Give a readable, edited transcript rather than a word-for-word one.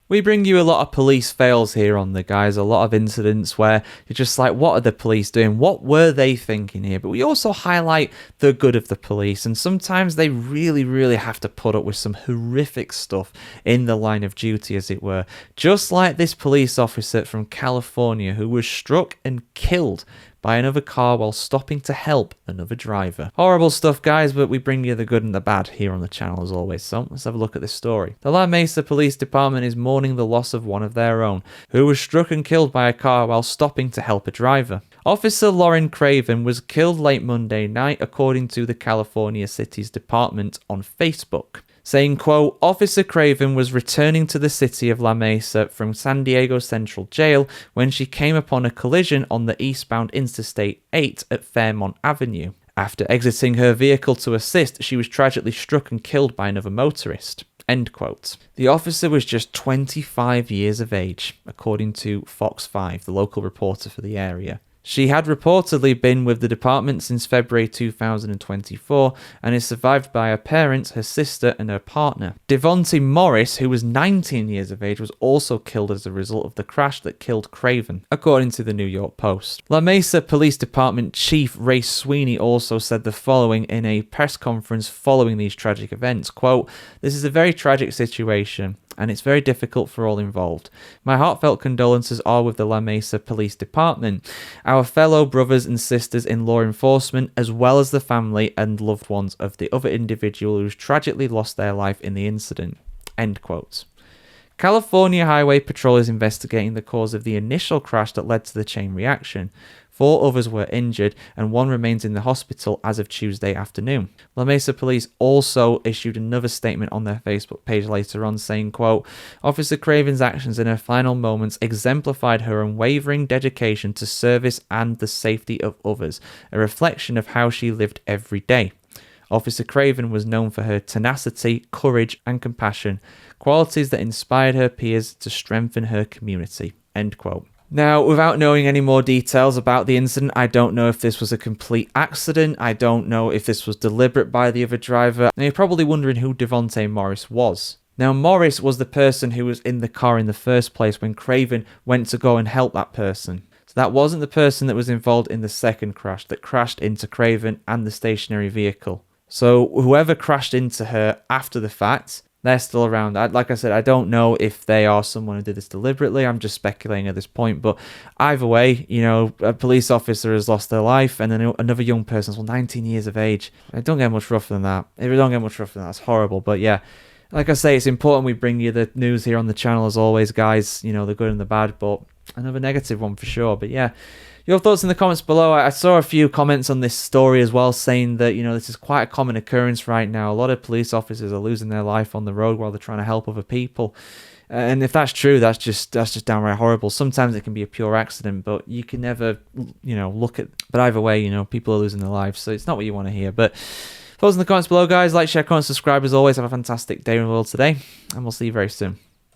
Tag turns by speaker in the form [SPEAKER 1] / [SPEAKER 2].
[SPEAKER 1] We bring you a lot of police fails here on the guys, a lot of incidents where you're just like, what are the police doing? What were they thinking here? But we also highlight the good of the police, and sometimes they really, really have to put up with some horrific stuff in the line of duty, as it were. Just like this police officer from California who was struck and killed by another car while stopping to help another driver. Horrible stuff, guys, but we bring you the good and the bad here on the channel as always. So let's have a look at this story. The La Mesa Police Department is mourning the loss of one of their own, who was struck and killed by a car while stopping to help a driver. Officer Lauren Craven was killed late Monday night, according to the California City's department on Facebook, saying, quote, Officer Craven was returning to the city of La Mesa from San Diego Central Jail when she came upon a collision on the eastbound Interstate 8 at Fairmont Avenue. After exiting her vehicle to assist, she was tragically struck and killed by another motorist. End quote. The officer was just 25 years of age, according to Fox 5, the local reporter for the area. She had reportedly been with the department since February 2024 and is survived by her parents, her sister, and her partner. Devontae Morris, who was 19 years of age, was also killed as a result of the crash that killed Craven, according to the New York Post. La Mesa Police Department Chief Ray Sweeney also said the following in a press conference following these tragic events, quote, This is a very tragic situation, and it's very difficult for all involved. My heartfelt condolences are with the La Mesa Police Department, our fellow brothers and sisters in law enforcement, as well as the family and loved ones of the other individual who's tragically lost their life in the incident. End quote. California Highway Patrol is investigating the cause of the initial crash that led to the chain reaction. 4 others were injured, and 1 remains in the hospital as of Tuesday afternoon. La Mesa Police also issued another statement on their Facebook page later on saying, quote, Officer Craven's actions in her final moments exemplified her unwavering dedication to service and the safety of others, a reflection of how she lived every day. Officer Craven was known for her tenacity, courage, and compassion, qualities that inspired her peers to strengthen her community. End quote. Now, without knowing any more details about the incident, I don't know if this was a complete accident. I don't know if this was deliberate by the other driver. Now, you're probably wondering who Devontae Morris was. Now, Morris was the person who was in the car in the first place when Craven went to go and help that person. So that wasn't the person that was involved in the second crash that crashed into Craven and the stationary vehicle. So whoever crashed into her after the fact, they're still around. Like I said, I don't know if they are someone who did this deliberately. I'm just speculating at this point. But either way, you know, a police officer has lost their life, and then another young person, well, 19 years of age. It don't get much rougher than that. It don't get much rougher than that. It's horrible. But yeah, like I say, it's important we bring you the news here on the channel as always, guys. You know, the good and the bad, but another negative one for sure. But yeah, your thoughts in the comments below. I saw a few comments on this story as well saying that, you know, this is quite a common occurrence right now. A lot of police officers are losing their life on the road while they're trying to help other people. And if that's true, that's just downright horrible. Sometimes it can be a pure accident, but you can never, you know, look at... But either way, you know, people are losing their lives, so it's not what you want to hear. But thoughts in the comments below, guys. Like, share, comment, subscribe as always. Have a fantastic day in the world today, and we'll see you very soon.